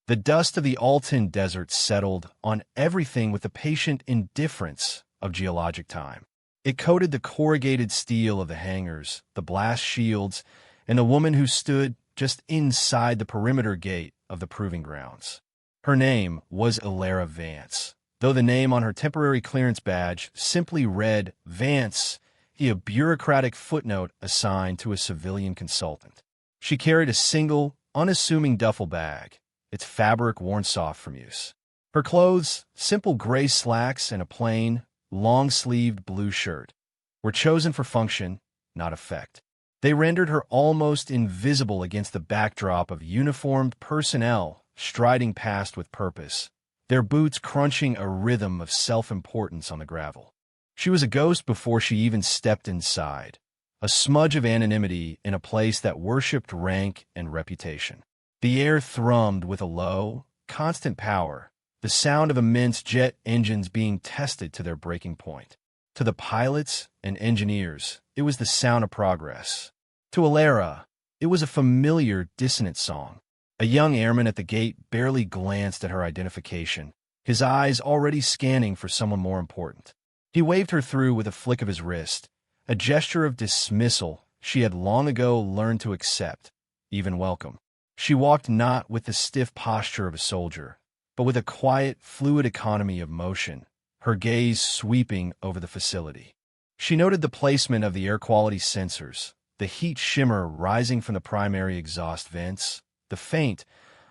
The dust of the Altan Desert settled on everything with the patient indifference of geologic time. It coated the corrugated steel of the hangars, the blast shields, and the woman who stood just inside the perimeter gate of the proving grounds. Her name was Alara Vance, though the name on her temporary clearance badge simply read Vance, a bureaucratic footnote assigned to a civilian consultant. She carried a single, unassuming duffel bag, its fabric worn soft from use. Her clothes, simple gray slacks and a plain, long-sleeved blue shirt, were chosen for function, not effect. They rendered her almost invisible against the backdrop of uniformed personnel striding past with purpose, their boots crunching a rhythm of self-importance on the gravel. She was a ghost before she even stepped inside, a smudge of anonymity in a place that worshipped rank and reputation. The air thrummed with a low, constant power, the sound of immense jet engines being tested to their breaking point. To the pilots and engineers, it was the sound of progress. To Alara, it was a familiar, dissonant song. A young airman at the gate barely glanced at her identification, his eyes already scanning for someone more important. He waved her through with a flick of his wrist, a gesture of dismissal she had long ago learned to accept, even welcome. She walked not with the stiff posture of a soldier, but with a quiet, fluid economy of motion, her gaze sweeping over the facility. She noted the placement of the air quality sensors, the heat shimmer rising from the primary exhaust vents, the faint,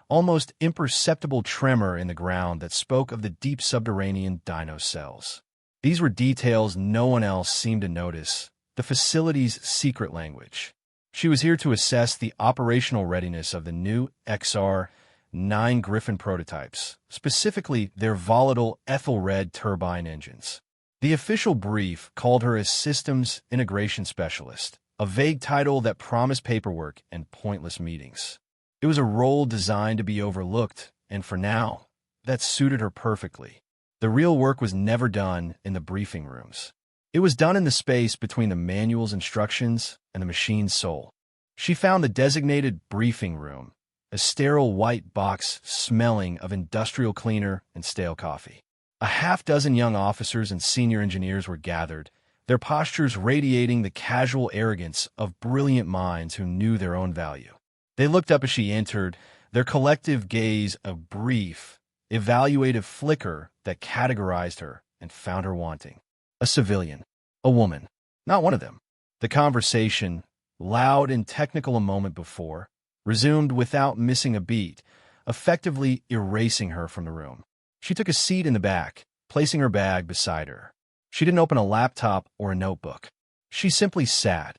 almost imperceptible tremor in the ground that spoke of the deep subterranean dyno cells. These were details no one else seemed to notice, the facility's secret language. She was here to assess the operational readiness of the new XR-9 Griffin prototypes, specifically their volatile ethyl-red turbine engines. The official brief called her a Systems Integration Specialist, a vague title that promised paperwork and pointless meetings. It was a role designed to be overlooked, and for now, that suited her perfectly. The real work was never done in the briefing rooms. It was done in the space between the manual's instructions and the machine's soul. She found the designated briefing room, a sterile white box smelling of industrial cleaner and stale coffee. A half-dozen young officers and senior engineers were gathered, their postures radiating the casual arrogance of brilliant minds who knew their own value. They looked up as she entered, their collective gaze a brief, evaluative flicker that categorized her and found her wanting. A civilian. A woman. Not one of them. The conversation, loud and technical a moment before, resumed without missing a beat, effectively erasing her from the room. She took a seat in the back, placing her bag beside her. She didn't open a laptop or a notebook. She simply sat,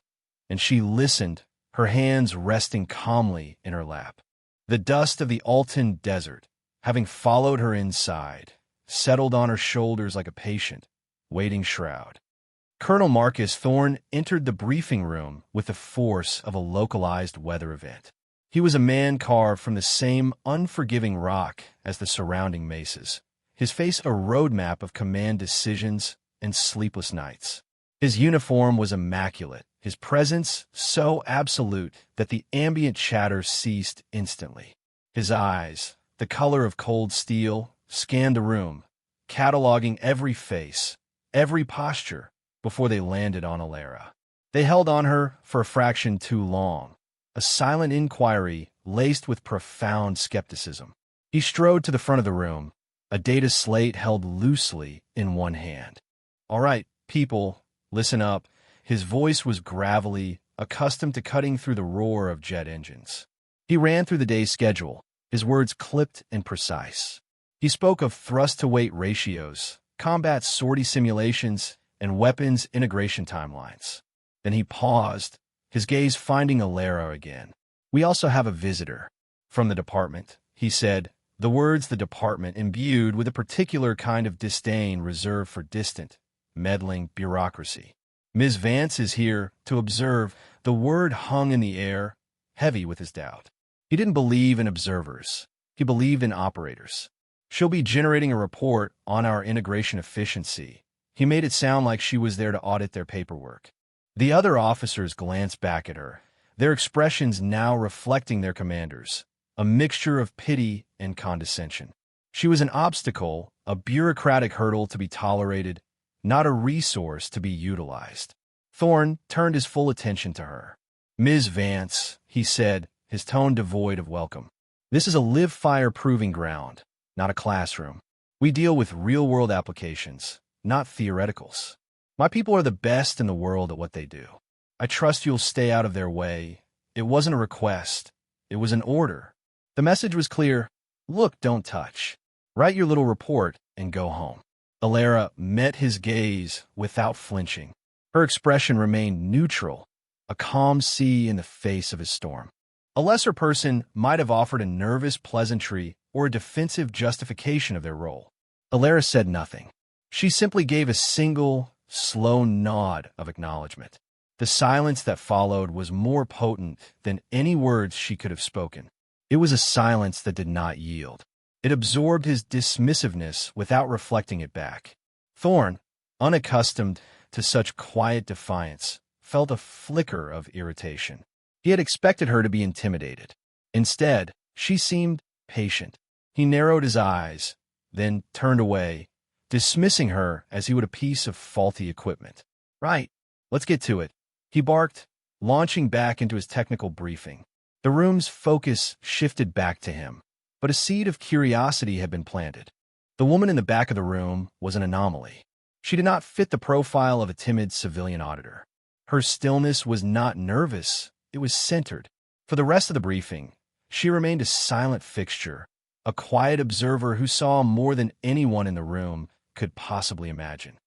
and she listened, her hands resting calmly in her lap. The dust of the Altan Desert, having followed her inside, settled on her shoulders like a patient, waiting shroud. Colonel Marcus Thorne entered the briefing room with the force of a localized weather event. He was a man carved from the same unforgiving rock as the surrounding mesas, his face a roadmap of command decisions and sleepless nights. His uniform was immaculate, his presence so absolute that the ambient chatter ceased instantly. His eyes, the color of cold steel, scanned the room, cataloging every face, every posture, before they landed on Alara. They held on her for a fraction too long, a silent inquiry laced with profound skepticism. He strode to the front of the room, a data slate held loosely in one hand. "All right, people, listen up." His voice was gravelly, accustomed to cutting through the roar of jet engines. He ran through the day's schedule, his words clipped and precise. He spoke of thrust-to-weight ratios, combat sortie simulations, and weapons integration timelines. Then he paused, his gaze finding Alara again. "We also have a visitor from the department," he said, the words the department imbued with a particular kind of disdain reserved for distant, meddling bureaucracy. "Ms. Vance is here to observe." The word hung in the air, heavy with his doubt. He didn't believe in observers. He believed in operators. "She'll be generating a report on our integration efficiency." He made it sound like she was there to audit their paperwork. The other officers glanced back at her, their expressions now reflecting their commanders, a mixture of pity and condescension. She was an obstacle, a bureaucratic hurdle to be tolerated, not a resource to be utilized. Thorne turned his full attention to her. "Ms. Vance," he said, his tone devoid of welcome. "This is a live-fire proving ground, not a classroom. We deal with real-world applications, not theoreticals. My people are the best in the world at what they do. I trust you'll stay out of their way. It wasn't a request. It was an order." The message was clear. "Look, don't touch. Write your little report and go home." Alara met his gaze without flinching. Her expression remained neutral, a calm sea in the face of his storm. A lesser person might have offered a nervous pleasantry or a defensive justification of their role. Alara said nothing. She simply gave a single, slow nod of acknowledgement. The silence that followed was more potent than any words she could have spoken. It was a silence that did not yield. It absorbed his dismissiveness without reflecting it back. Thorne, unaccustomed to such quiet defiance, felt a flicker of irritation. He had expected her to be intimidated. Instead, she seemed patient. He narrowed his eyes, then turned away, dismissing her as he would a piece of faulty equipment. "Right, let's get to it," he barked, launching back into his technical briefing. The room's focus shifted back to him, but a seed of curiosity had been planted. The woman in the back of the room was an anomaly. She did not fit the profile of a timid civilian auditor. Her stillness was not nervous, it was centered. For the rest of the briefing, she remained a silent fixture, a quiet observer who saw more than anyone in the room could possibly imagine.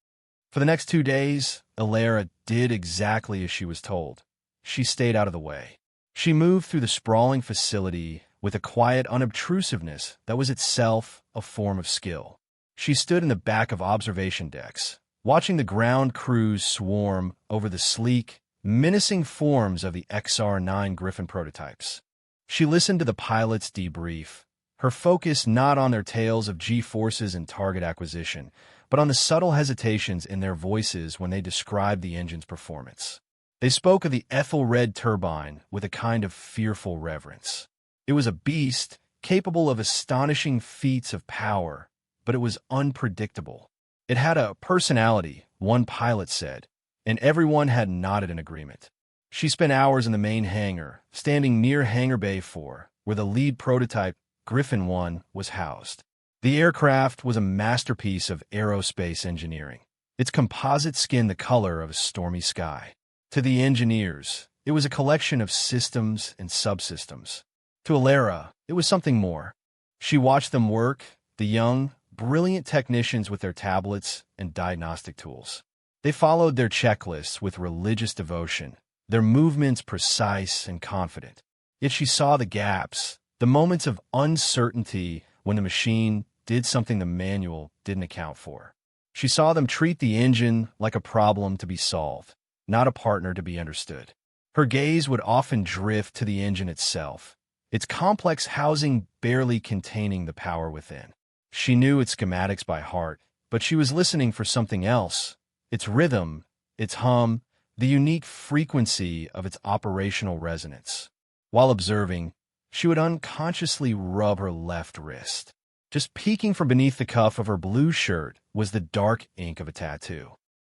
For the next 2 days, Alara did exactly as she was told. She stayed out of the way. She moved through the sprawling facility with a quiet unobtrusiveness that was itself a form of skill. She stood in the back of observation decks, watching the ground crews swarm over the sleek, menacing forms of the XR-9 Griffin prototypes. She listened to the pilots debrief, her focus not on their tales of G-forces and target acquisition, but on the subtle hesitations in their voices when they described the engine's performance. They spoke of the Ethelred turbine with a kind of fearful reverence. It was a beast, capable of astonishing feats of power, but it was unpredictable. It had a personality, one pilot said, and everyone had nodded in agreement. She spent hours in the main hangar, standing near Hangar Bay 4, where the lead prototype, Griffin 1, was housed. The aircraft was a masterpiece of aerospace engineering, its composite skin the color of a stormy sky. To the engineers, it was a collection of systems and subsystems. To Alara, it was something more. She watched them work, the young, brilliant technicians with their tablets and diagnostic tools. They followed their checklists with religious devotion, their movements precise and confident. Yet she saw the gaps, the moments of uncertainty when the machine did something the manual didn't account for. She saw them treat the engine like a problem to be solved, not a partner to be understood. Her gaze would often drift to the engine itself, its complex housing barely containing the power within. She knew its schematics by heart, but she was listening for something else, its rhythm, its hum, the unique frequency of its operational resonance. While observing, she would unconsciously rub her left wrist. Just peeking from beneath the cuff of her blue shirt was the dark ink of a tattoo.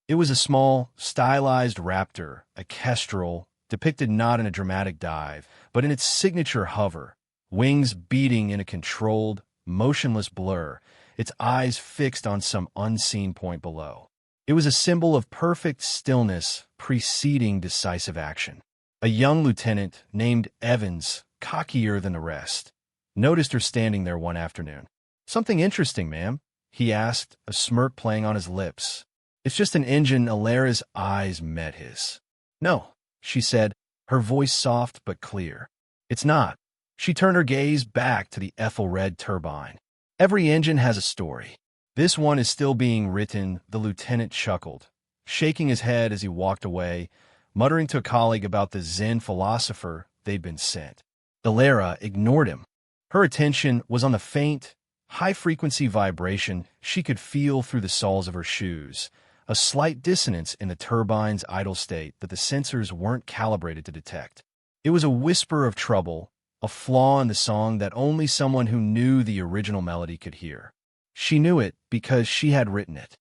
It was a small, stylized raptor, a kestrel, depicted not in a dramatic dive, but in its signature hover, wings beating in a controlled, motionless blur, its eyes fixed on some unseen point below. It was a symbol of perfect stillness preceding decisive action. A young lieutenant named Evans, cockier than the rest, noticed her standing there one afternoon. "Something interesting, ma'am?" he asked, a smirk playing on his lips. "It's just an engine." Alara's eyes met his. "No," she said, her voice soft but clear. "It's not." She turned her gaze back to the Ethelred turbine. "Every engine has a story. This one is still being written," the lieutenant chuckled, shaking his head as he walked away, muttering to a colleague about the Zen philosopher they'd been sent. Alara ignored him. Her attention was on the faint, high-frequency vibration she could feel through the soles of her shoes, a slight dissonance in the turbine's idle state that the sensors weren't calibrated to detect. It was a whisper of trouble, a flaw in the song that only someone who knew the original melody could hear. She knew it because she had written it.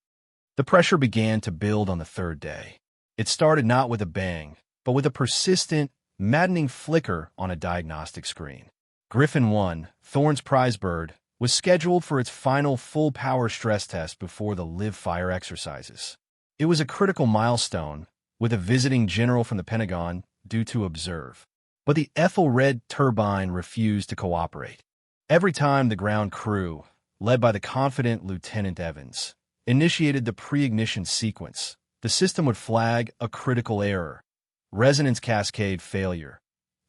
The pressure began to build on the third day. It started not with a bang, but with a persistent, maddening flicker on a diagnostic screen. Griffin 1, Thorne's prize bird, was scheduled for its final full-power stress test before the live fire exercises. It was a critical milestone, with a visiting general from the Pentagon due to observe. But the Ethelred turbine refused to cooperate. Every time the ground crew, led by the confident Lieutenant Evans, initiated the pre-ignition sequence, the system would flag a critical error. Resonance cascade failure.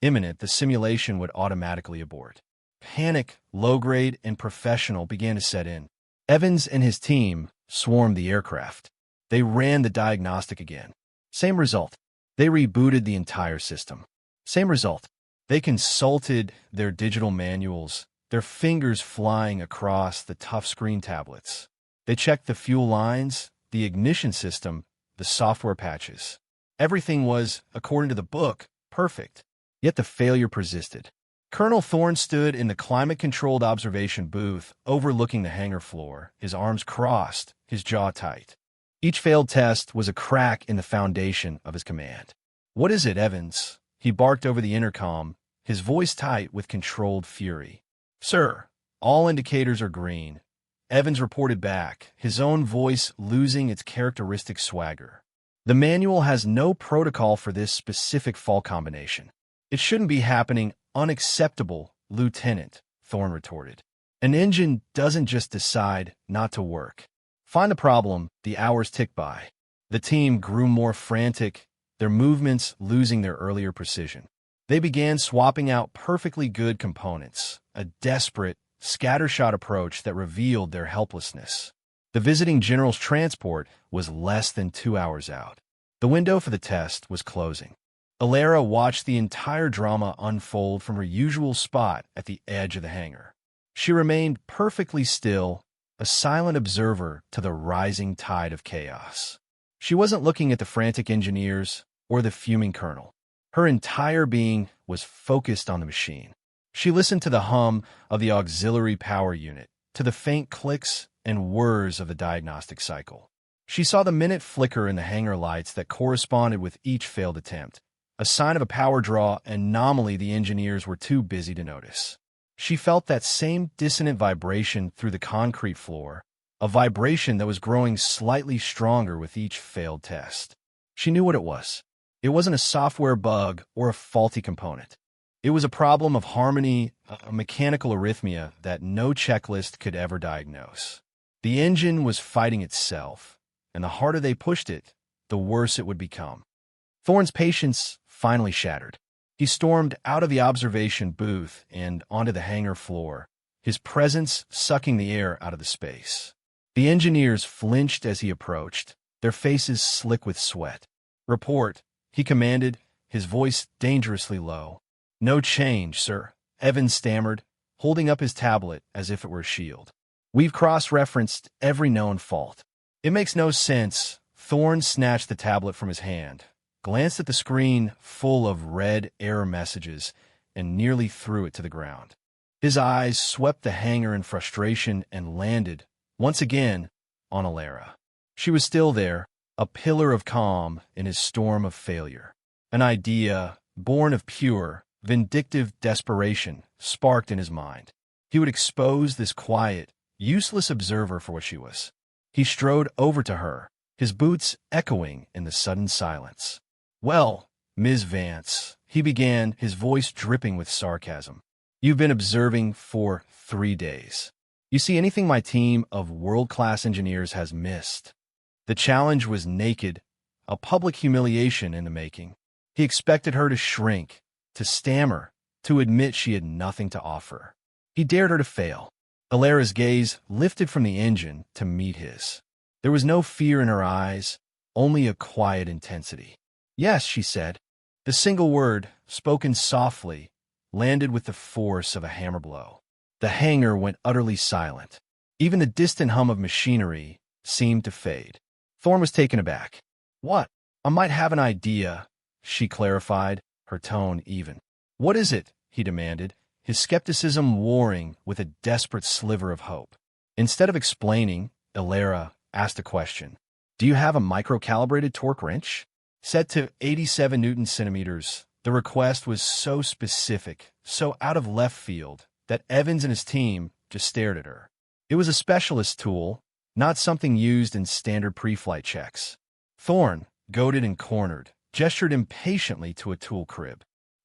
Imminent, the simulation would automatically abort. Panic, low-grade and professional, began to set in. Evans and his team swarmed the aircraft. They ran the diagnostic again. Same result. They rebooted the entire system. Same result. They consulted their digital manuals, their fingers flying across the tough screen tablets. They checked the fuel lines, the ignition system, the software patches. Everything was, according to the book, perfect. Yet the failure persisted. Colonel Thorne stood in the climate-controlled observation booth overlooking the hangar floor, his arms crossed, his jaw tight. Each failed test was a crack in the foundation of his command. "What is it, Evans?" He barked over the intercom, his voice tight with controlled fury. "Sir, all indicators are green," Evans reported back, his own voice losing its characteristic swagger. "The manual has no protocol for this specific fault combination." "It shouldn't be happening. Unacceptable, Lieutenant," Thorne retorted. "An engine doesn't just decide not to work." Find the problem. The hours ticked by. The team grew more frantic, their movements losing their earlier precision. They began swapping out perfectly good components, a desperate, scattershot approach that revealed their helplessness. The visiting general's transport was less than 2 hours out. The window for the test was closing. Alara watched the entire drama unfold from her usual spot at the edge of the hangar. She remained perfectly still, a silent observer to the rising tide of chaos. She wasn't looking at the frantic engineers or the fuming colonel. Her entire being was focused on the machine. She listened to the hum of the auxiliary power unit, to the faint clicks and whirs of the diagnostic cycle. She saw the minute flicker in the hangar lights that corresponded with each failed attempt, a sign of a power draw anomaly the engineers were too busy to notice. She felt that same dissonant vibration through the concrete floor, a vibration that was growing slightly stronger with each failed test. She knew what it was. It wasn't a software bug or a faulty component. It was a problem of harmony, a mechanical arrhythmia that no checklist could ever diagnose. The engine was fighting itself, and the harder they pushed it, the worse it would become. Thorne's patience finally shattered. He stormed out of the observation booth and onto the hangar floor, his presence sucking the air out of the space. The engineers flinched as he approached, their faces slick with sweat. "Report," he commanded, his voice dangerously low. "No change, sir," Evans stammered, holding up his tablet as if it were a shield. "We've cross-referenced every known fault." "It makes no sense." Thorne snatched the tablet from his hand, glanced at the screen full of red error messages, and nearly threw it to the ground. His eyes swept the hangar in frustration and landed, once again, on Alara. She was still there, a pillar of calm in his storm of failure. An idea, born of pure, vindictive desperation, sparked in his mind. He would expose this quiet, useless observer for what she was. He strode over to her, his boots echoing in the sudden silence. "Well, Ms. Vance," he began, his voice dripping with sarcasm, "you've been observing for 3 days. You see anything my team of world-class engineers has missed?" The challenge was naked, a public humiliation in the making. He expected her to shrink, to stammer, to admit she had nothing to offer. He dared her to fail. Alara's gaze lifted from the engine to meet his. There was no fear in her eyes, only a quiet intensity. "Yes," she said. The single word, spoken softly, landed with the force of a hammer blow. The hangar went utterly silent. Even the distant hum of machinery seemed to fade. Thorne was taken aback. "What? I might have an idea," she clarified, her tone even. "What is it?" he demanded, his skepticism warring with a desperate sliver of hope. Instead of explaining, Ilera asked a question. Do you have a micro-calibrated torque wrench? Set to 87 Newton centimeters, the request was so specific, so out of left field, that Evans and his team just stared at her. It was a specialist tool, not something used in standard pre-flight checks. Thorne, goaded and cornered, gestured impatiently to a tool crib.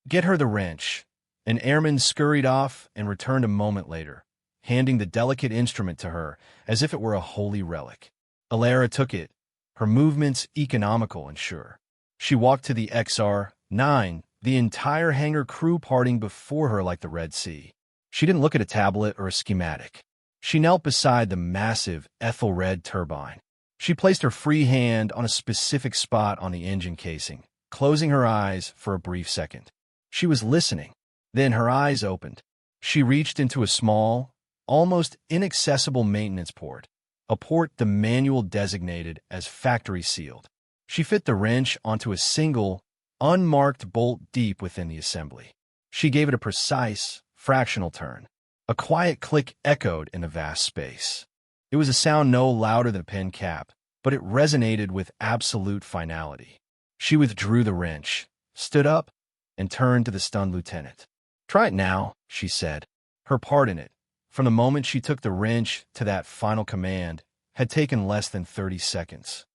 Get her the wrench. An airman scurried off and returned a moment later, handing the delicate instrument to her as if it were a holy relic. Ilera took it, her movements economical and sure. She walked to the XR-9, the entire hangar crew parting before her like the Red Sea. She didn't look at a tablet or a schematic. She knelt beside the massive ethyl-red turbine. She placed her free hand on a specific spot on the engine casing, closing her eyes for a brief second. She was listening. Then her eyes opened. She reached into a small, almost inaccessible maintenance port, a port the manual designated as factory sealed. She fit the wrench onto a single, unmarked bolt deep within the assembly. She gave it a precise, fractional turn. A quiet click echoed in the vast space. It was a sound no louder than a pen cap, but it resonated with absolute finality. She withdrew the wrench, stood up, and turned to the stunned lieutenant. Try it now, she said. Her part in it, from the moment she took the wrench to that final command, had taken less than 30 seconds.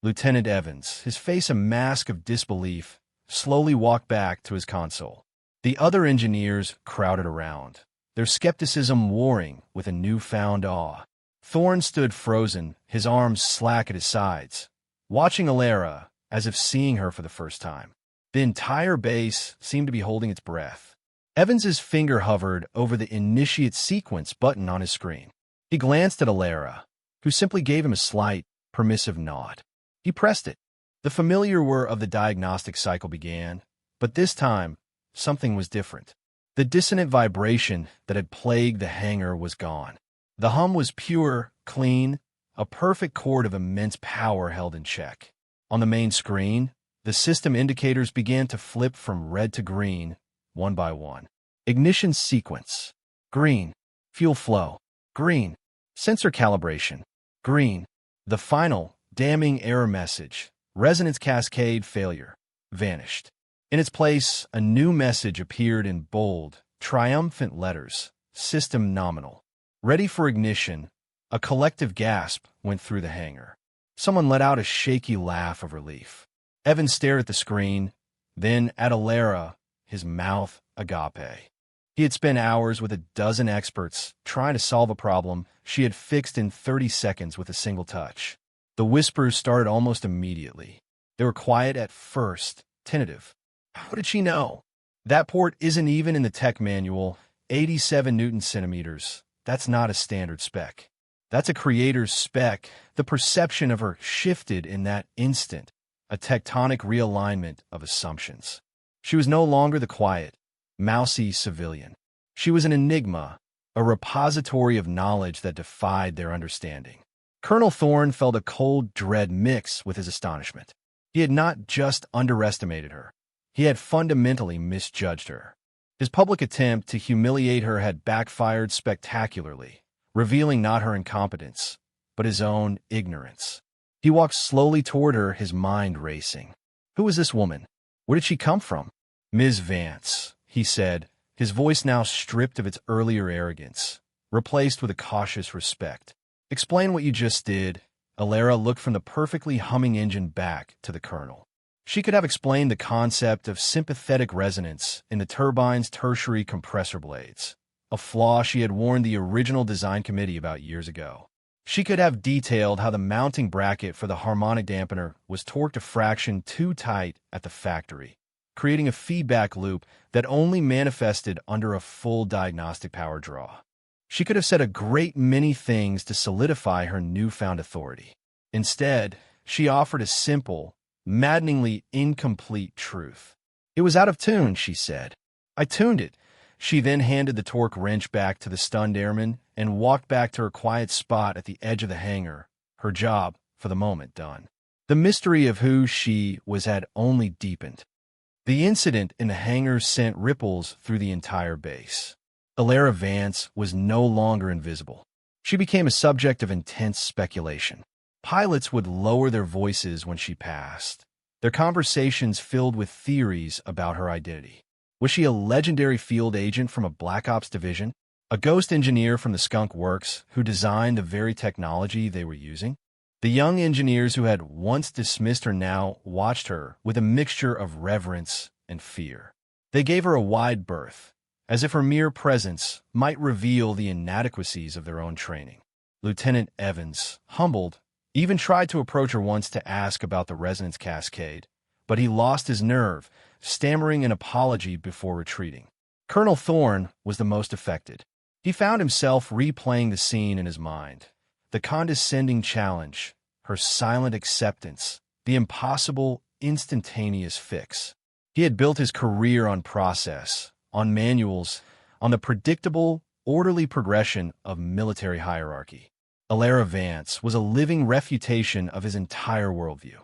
Lieutenant Evans, his face a mask of disbelief, slowly walked back to his console. The other engineers crowded around, their skepticism warring with a newfound awe. Thorne stood frozen, his arms slack at his sides, watching Ilera as if seeing her for the first time. The entire base seemed to be holding its breath. Evans's finger hovered over the initiate sequence button on his screen. He glanced at Ilera, who simply gave him a slight, permissive nod. He pressed it. The familiar whir of the diagnostic cycle began, but this time, something was different. The dissonant vibration that had plagued the hangar was gone. The hum was pure, clean, a perfect chord of immense power held in check. On the main screen, the system indicators began to flip from red to green, one by one. Ignition sequence. Green. Fuel flow. Green. Sensor calibration. Green. The final, damning error message, resonance cascade failure, vanished. In its place, a new message appeared in bold, triumphant letters, system nominal. Ready for ignition. A collective gasp went through the hangar. Someone let out a shaky laugh of relief. Evans stared at the screen, then at Ilera, his mouth agape. He had spent hours with a dozen experts trying to solve a problem she had fixed in 30 seconds with a single touch. The whispers started almost immediately. They were quiet at first, tentative. How did she know? That port isn't even in the tech manual, 87 Newton centimeters. That's not a standard spec. That's a creator's spec. The perception of her shifted in that instant, a tectonic realignment of assumptions. She was no longer the quiet, mousy civilian. She was an enigma, a repository of knowledge that defied their understanding. Colonel Thorne felt a cold dread mix with his astonishment. He had not just underestimated her. He had fundamentally misjudged her. His public attempt to humiliate her had backfired spectacularly, revealing not her incompetence, but his own ignorance. He walked slowly toward her, his mind racing. Who was this woman? Where did she come from? Ms. Vance, he said, his voice now stripped of its earlier arrogance, replaced with a cautious respect. Explain what you just did. Ilera looked from the perfectly humming engine back to the colonel. She could have explained the concept of sympathetic resonance in the turbine's tertiary compressor blades, a flaw she had warned the original design committee about years ago. She could have detailed how the mounting bracket for the harmonic dampener was torqued a fraction too tight at the factory, creating a feedback loop that only manifested under a full diagnostic power draw. She could have said a great many things to solidify her newfound authority. Instead, she offered a simple, maddeningly incomplete truth. It was out of tune, she said. I tuned it. She then handed the torque wrench back to the stunned airman and walked back to her quiet spot at the edge of the hangar, her job, for the moment, done. The mystery of who she was had only deepened. The incident in the hangar sent ripples through the entire base. Alara Vance was no longer invisible. She became a subject of intense speculation. Pilots would lower their voices when she passed, their conversations filled with theories about her identity. Was she a legendary field agent from a Black Ops division? A ghost engineer from the Skunk Works who designed the very technology they were using? The young engineers who had once dismissed her now watched her with a mixture of reverence and fear. They gave her a wide berth, as if her mere presence might reveal the inadequacies of their own training. Lieutenant Evans, humbled, even tried to approach her once to ask about the resonance cascade, but he lost his nerve, stammering an apology before retreating. Colonel Thorne was the most affected. He found himself replaying the scene in his mind. The condescending challenge, her silent acceptance, the impossible, instantaneous fix. He had built his career on process, on manuals, on the predictable, orderly progression of military hierarchy. Alara Vance was a living refutation of his entire worldview.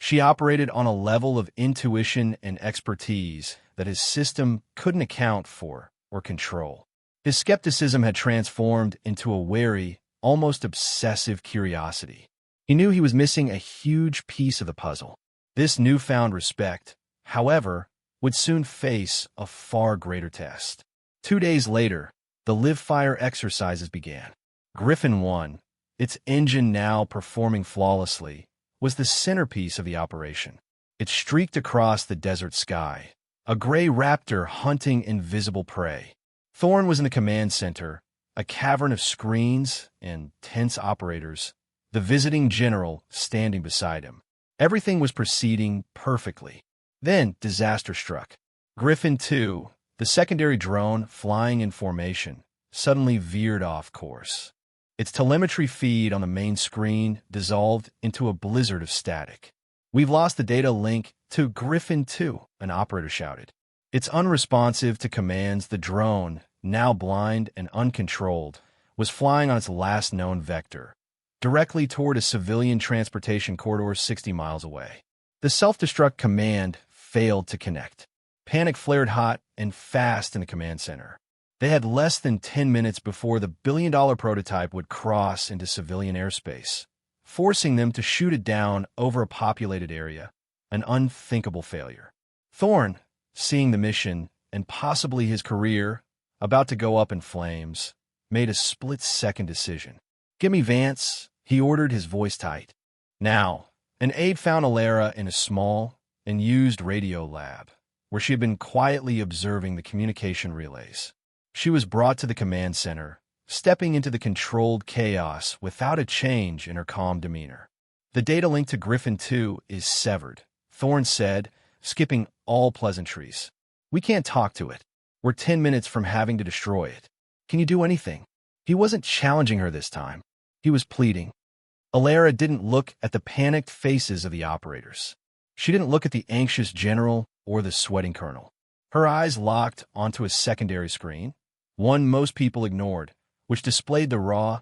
She operated on a level of intuition and expertise that his system couldn't account for or control. His skepticism had transformed into a wary, almost obsessive curiosity. He knew he was missing a huge piece of the puzzle. This newfound respect, however, would soon face a far greater test. 2 days later, the live-fire exercises began. Griffin 1, its engine now performing flawlessly, was the centerpiece of the operation. It streaked across the desert sky, a gray raptor hunting invisible prey. Thorne was in the command center, a cavern of screens and tense operators, the visiting general standing beside him. Everything was proceeding perfectly. Then disaster struck. Griffin 2, the secondary drone flying in formation, suddenly veered off course. Its telemetry feed on the main screen dissolved into a blizzard of static. "We've lost the data link to Griffin 2, an operator shouted. It's unresponsive to commands. The drone, now blind and uncontrolled, was flying on its last known vector, directly toward a civilian transportation corridor 60 miles away. The self-destruct command failed to connect. Panic flared hot and fast in the command center. They had less than 10 minutes before the billion-dollar prototype would cross into civilian airspace, forcing them to shoot it down over a populated area, an unthinkable failure. Thorne, seeing the mission and possibly his career about to go up in flames, made a split-second decision. "Gimme Vance," he ordered, his voice tight. Now, an aide found Alara in a small and used radio lab, where she had been quietly observing the communication relays. She was brought to the command center, stepping into the controlled chaos without a change in her calm demeanor. "The data link to Griffin 2 is severed," Thorne said, skipping all pleasantries. "We can't talk to it. We're 10 minutes from having to destroy it. Can you do anything?" He wasn't challenging her this time. He was pleading. Alara didn't look at the panicked faces of the operators. She didn't look at the anxious general or the sweating colonel. Her eyes locked onto a secondary screen, one most people ignored, which displayed the raw,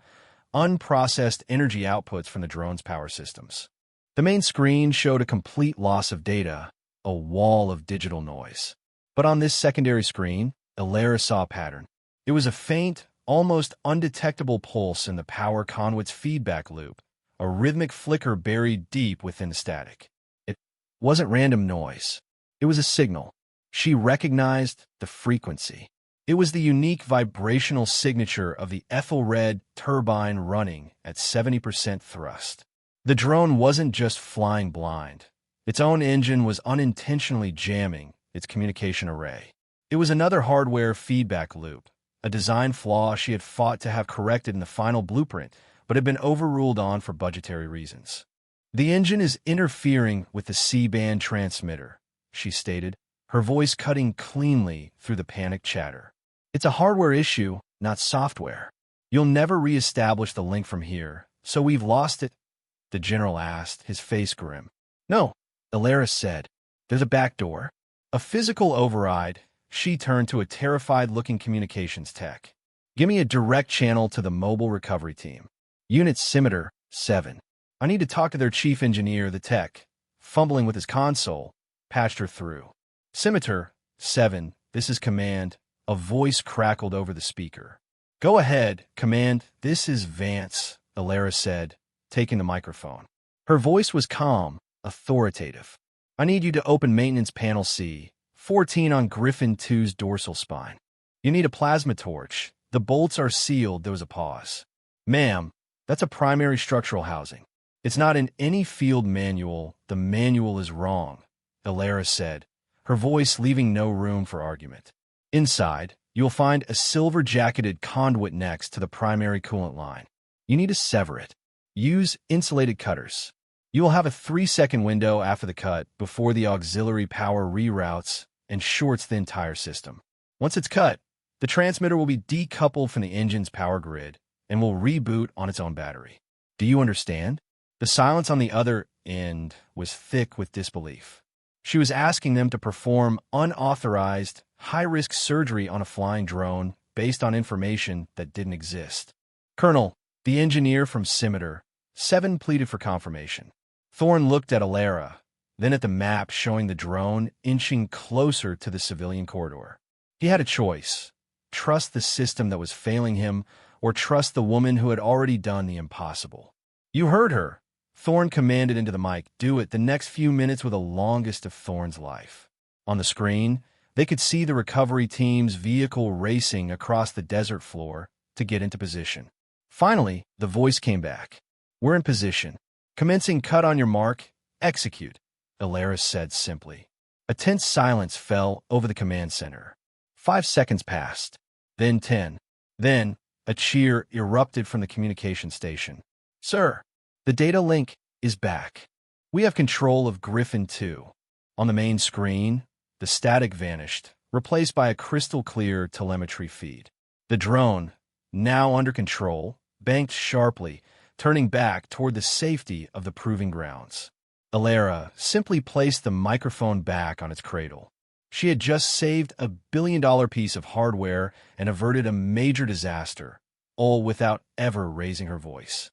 unprocessed energy outputs from the drone's power systems. The main screen showed a complete loss of data, a wall of digital noise. But on this secondary screen, Alara saw a pattern. It was a faint, almost undetectable pulse in the power conduit's feedback loop, a rhythmic flicker buried deep within the static. It wasn't random noise. It was a signal. She recognized the frequency. It was the unique vibrational signature of the Ethelred turbine running at 70% thrust. The drone wasn't just flying blind. Its own engine was unintentionally jamming its communication array. It was another hardware feedback loop, a design flaw she had fought to have corrected in the final blueprint, but had been overruled on for budgetary reasons. "The engine is interfering with the C-band transmitter," she stated, her voice cutting cleanly through the panicked chatter. "It's a hardware issue, not software. You'll never re-establish the link from here, so we've lost it?" the general asked, his face grim. "No," Alara said. "There's a back door." A physical override, she turned to a terrified-looking communications tech. "Give me a direct channel to the mobile recovery team. Unit Scimitar 7. I need to talk to their chief engineer." The tech, fumbling with his console, patched her through. "Scimitar 7, this is command. a voice crackled over the speaker. "Go ahead, Command. This is Vance," Alara said, taking the microphone. Her voice was calm, authoritative. "I need you to open Maintenance Panel C, 14 on Griffin 2's dorsal spine. You need a plasma torch. The bolts are sealed." There was a pause. "Ma'am, that's a primary structural housing. It's not in any field manual. The manual is wrong," Alara said, her voice leaving no room for argument. "Inside, you'll find a silver-jacketed conduit next to the primary coolant line. You need to sever it. Use insulated cutters. You will have a 3-second window after the cut before the auxiliary power reroutes and shorts the entire system. Once it's cut, the transmitter will be decoupled from the engine's power grid and will reboot on its own battery. Do you understand?" The silence on the other end was thick with disbelief. She was asking them to perform unauthorized, high-risk surgery on a flying drone based on information that didn't exist. "Colonel," the engineer from Scimitar 7 pleaded for confirmation. Thorne looked at Alara, then at the map showing the drone inching closer to the civilian corridor. He had a choice: trust the system that was failing him, or trust the woman who had already done the impossible. "You heard her," Thorne commanded into the mic. "Do it." The next few minutes were the longest of Thorne's life. On the screen, they could see the recovery team's vehicle racing across the desert floor to get into position. Finally, the voice came back. "We're in position. Commencing cut on your mark. Execute," Alara said simply. A tense silence fell over the command center. 5 seconds passed. Then 10. Then, a cheer erupted from the communication station. "Sir, the data link is back. We have control of Griffin 2. On the main screen, the static vanished, replaced by a crystal-clear telemetry feed. The drone, now under control, banked sharply, turning back toward the safety of the proving grounds. Alara simply placed the microphone back on its cradle. She had just saved a billion-dollar piece of hardware and averted a major disaster, all without ever raising her voice.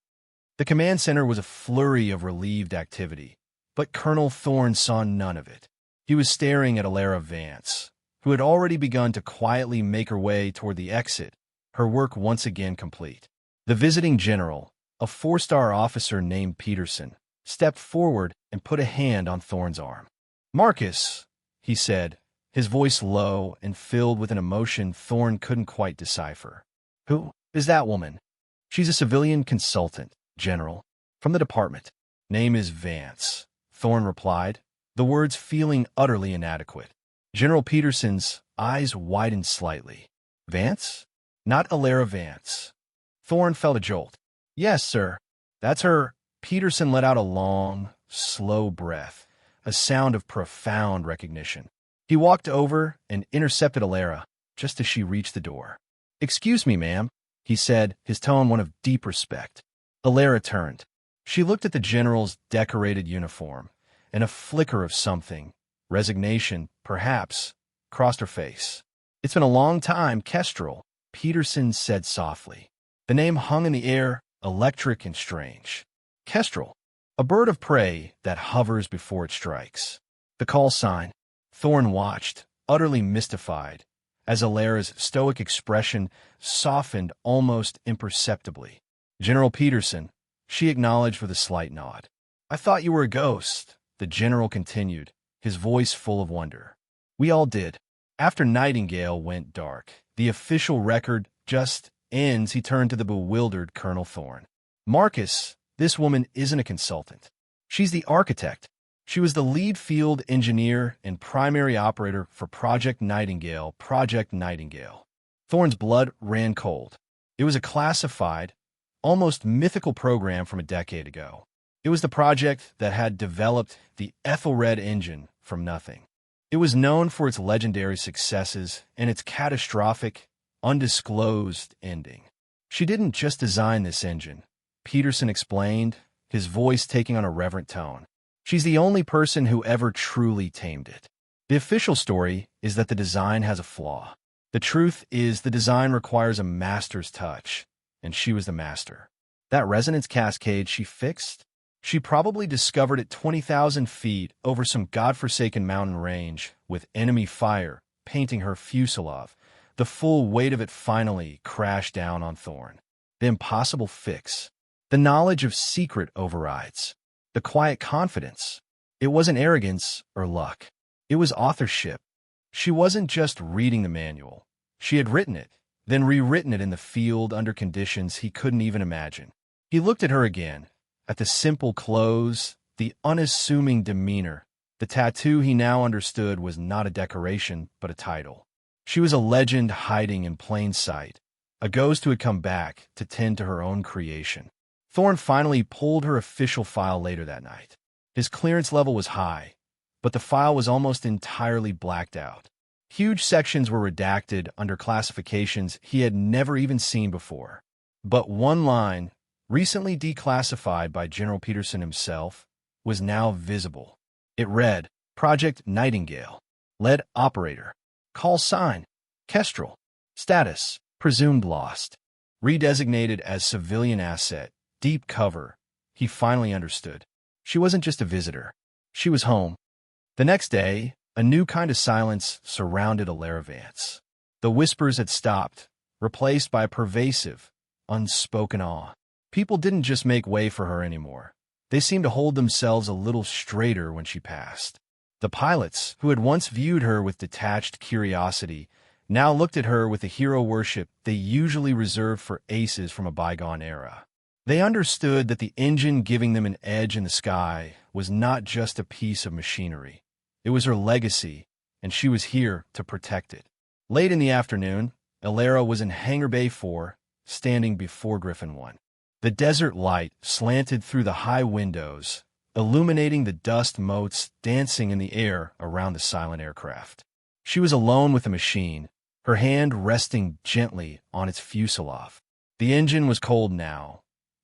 The command center was a flurry of relieved activity, but Colonel Thorne saw none of it. He was staring at Alara Vance, who had already begun to quietly make her way toward the exit, her work once again complete. The visiting general, a 4-star officer named Peterson, stepped forward and put a hand on Thorne's arm. "Marcus," he said, his voice low and filled with an emotion Thorne couldn't quite decipher. "Who is that woman?" "She's a civilian consultant, General, from the department. Name is Vance," Thorne replied, the words feeling utterly inadequate. General Peterson's eyes widened slightly. "Vance? Not Alara Vance?" Thorne felt a jolt. "Yes, sir. That's her." Peterson let out a long, slow breath, a sound of profound recognition. He walked over and intercepted Alara just as she reached the door. "Excuse me, ma'am," he said, his tone one of deep respect. Alara turned. She looked at the general's decorated uniform, and a flicker of something, resignation, perhaps, crossed her face. "It's been a long time, Kestrel," Peterson said softly. The name hung in the air, electric and strange. Kestrel, a bird of prey that hovers before it strikes. The call sign. Thorne watched, utterly mystified, as Alara's stoic expression softened almost imperceptibly. "General Peterson," she acknowledged with a slight nod. "I thought you were a ghost," the general continued, his voice full of wonder. "We all did. After Nightingale went dark, the official record just ends." He turned to the bewildered Colonel Thorne. "Marcus, this woman isn't a consultant. She's the architect. She was the lead field engineer and primary operator for Project Nightingale. Project Nightingale." Thorne's blood ran cold. It was a classified, almost mythical program from a decade ago. It was the project that had developed the Ethelred engine from nothing. It was known for its legendary successes and its catastrophic, undisclosed ending. "She didn't just design this engine," Peterson explained, his voice taking on a reverent tone. "She's the only person who ever truly tamed it. The official story is that the design has a flaw. The truth is the design requires a master's touch, and she was the master. That resonance cascade she fixed? She probably discovered it 20,000 feet over some godforsaken mountain range with enemy fire painting her fuselage, The full weight of it finally crashed down on Thorne. The impossible fix. The knowledge of secret overrides. The quiet confidence. It wasn't arrogance or luck. It was authorship. She wasn't just reading the manual. She had written it, then rewritten it in the field under conditions he couldn't even imagine. He looked at her again, at the simple clothes, the unassuming demeanor. The tattoo he now understood was not a decoration, but a title. She was a legend hiding in plain sight, a ghost who had come back to tend to her own creation. Thorne finally pulled her official file later that night. His clearance level was high, but the file was almost entirely blacked out. Huge sections were redacted under classifications he had never even seen before. But one line, recently declassified by General Peterson himself, was now visible. It read, Project Nightingale. Lead operator. Call sign. Kestrel. Status. Presumed lost. Redesignated as civilian asset. Deep cover. He finally understood. She wasn't just a visitor. She was home. The next day, a new kind of silence surrounded Alara Vance. The whispers had stopped, replaced by a pervasive, unspoken awe. People didn't just make way for her anymore. They seemed to hold themselves a little straighter when she passed. The pilots, who had once viewed her with detached curiosity, now looked at her with the hero worship they usually reserved for aces from a bygone era. They understood that the engine giving them an edge in the sky was not just a piece of machinery. It was her legacy, and she was here to protect it. Late in the afternoon, Alara was in Hangar Bay 4, standing before Griffin 1. The desert light slanted through the high windows, illuminating the dust motes dancing in the air around the silent aircraft. She was alone with the machine, her hand resting gently on its fuselage. The engine was cold now,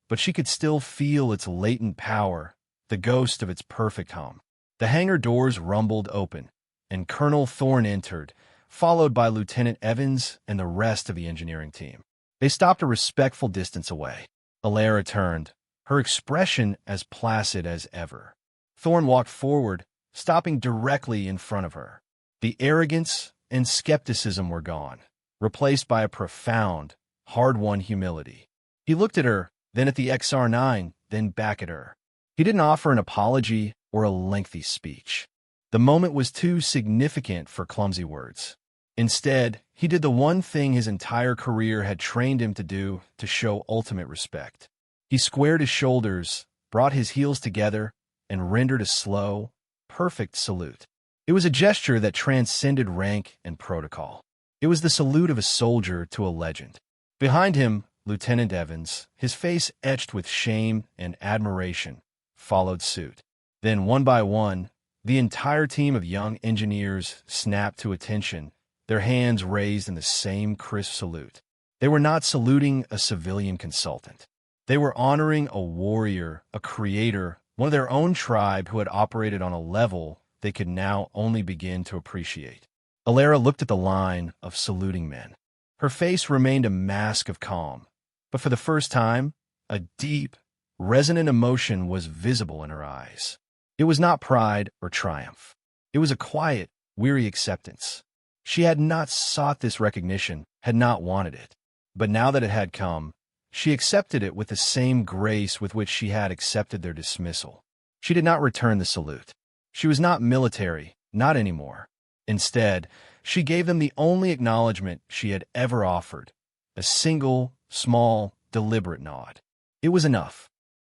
but she could still feel its latent power, the ghost of its perfect hum. The hangar doors rumbled open, and Colonel Thorne entered, followed by Lieutenant Evans and the rest of the engineering team. They stopped a respectful distance away. Alara turned, her expression as placid as ever. Thorne walked forward, stopping directly in front of her. The arrogance and skepticism were gone, replaced by a profound, hard-won humility. He looked at her, then at the XR-9, then back at her. He didn't offer an apology or a lengthy speech. The moment was too significant for clumsy words. Instead, he did the one thing his entire career had trained him to do to show ultimate respect. He squared his shoulders, brought his heels together, and rendered a slow, perfect salute. It was a gesture that transcended rank and protocol. It was the salute of a soldier to a legend. Behind him, Lieutenant Evans, his face etched with shame and admiration, followed suit. Then, one by one, the entire team of young engineers snapped to attention, their hands raised in the same crisp salute. They were not saluting a civilian consultant. They were honoring a warrior, a creator, one of their own tribe who had operated on a level they could now only begin to appreciate. Alara looked at the line of saluting men. Her face remained a mask of calm, but for the first time, a deep, resonant emotion was visible in her eyes. It was not pride or triumph. It was a quiet, weary acceptance. She had not sought this recognition, had not wanted it. But now that it had come, she accepted it with the same grace with which she had accepted their dismissal. She did not return the salute. She was not military, not anymore. Instead, she gave them the only acknowledgement she had ever offered, a single, small, deliberate nod. It was enough.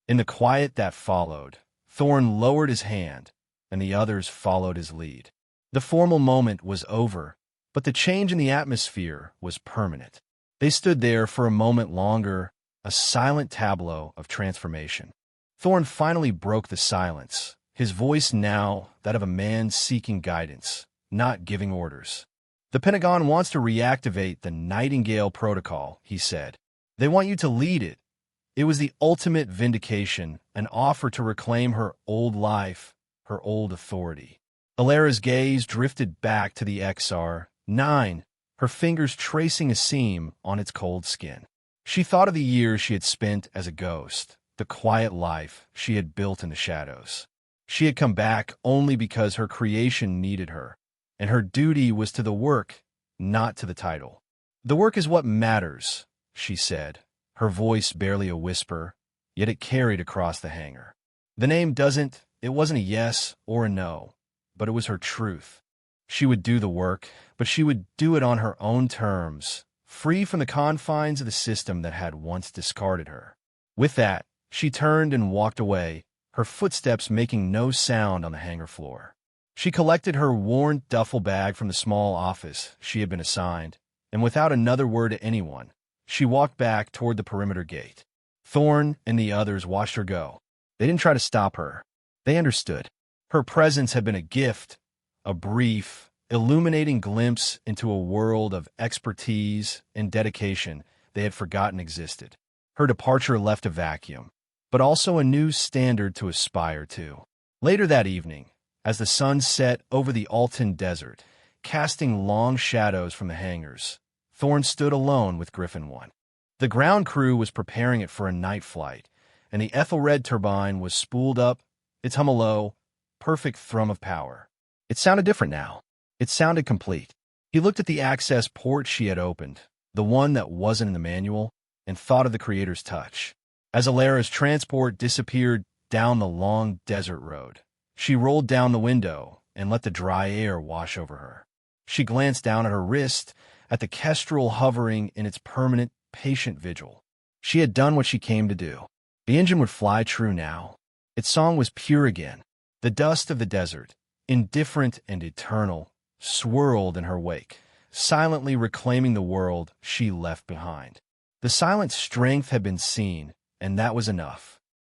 In the quiet that followed, Thorne lowered his hand, and the others followed his lead. The formal moment was over, but the change in the atmosphere was permanent. They stood there for a moment longer, a silent tableau of transformation. Thorne finally broke the silence, his voice now that of a man seeking guidance, not giving orders. The Pentagon wants to reactivate the Nightingale Protocol, he said. They want you to lead it. It was the ultimate vindication, an offer to reclaim her old life, her old authority. Alara's gaze drifted back to the XR-9, her fingers tracing a seam on its cold skin. She thought of the years she had spent as a ghost, the quiet life she had built in the shadows. She had come back only because her creation needed her, and her duty was to the work, not to the title. "The work is what matters," she said, her voice barely a whisper, yet it carried across the hangar. The name doesn't, it wasn't a yes or a no, but it was her truth. She would do the work, but she would do it on her own terms, free from the confines of the system that had once discarded her. With that, she turned and walked away, her footsteps making no sound on the hangar floor. She collected her worn duffel bag from the small office she had been assigned, and without another word to anyone, she walked back toward the perimeter gate. Thorne and the others watched her go. They didn't try to stop her. They understood. Her presence had been a gift, a brief, illuminating glimpse into a world of expertise and dedication they had forgotten existed. Her departure left a vacuum, but also a new standard to aspire to. Later that evening, as the sun set over the Alton Desert, casting long shadows from the hangars, Thorne stood alone with Griffin 1. The ground crew was preparing it for a night flight, and the Ethelred turbine was spooled up, its hum a low, perfect thrum of power. It sounded different now. It sounded complete. He looked at the access port she had opened, the one that wasn't in the manual, and thought of the Creator's touch. As Alara's transport disappeared down the long desert road, she rolled down the window and let the dry air wash over her. She glanced down at her wrist, at the kestrel hovering in its permanent, patient vigil. She had done what she came to do. The engine would fly true now. Its song was pure again. The dust of the desert, indifferent and eternal, swirled in her wake, silently reclaiming the world she left behind. The silent strength had been seen, and that was enough.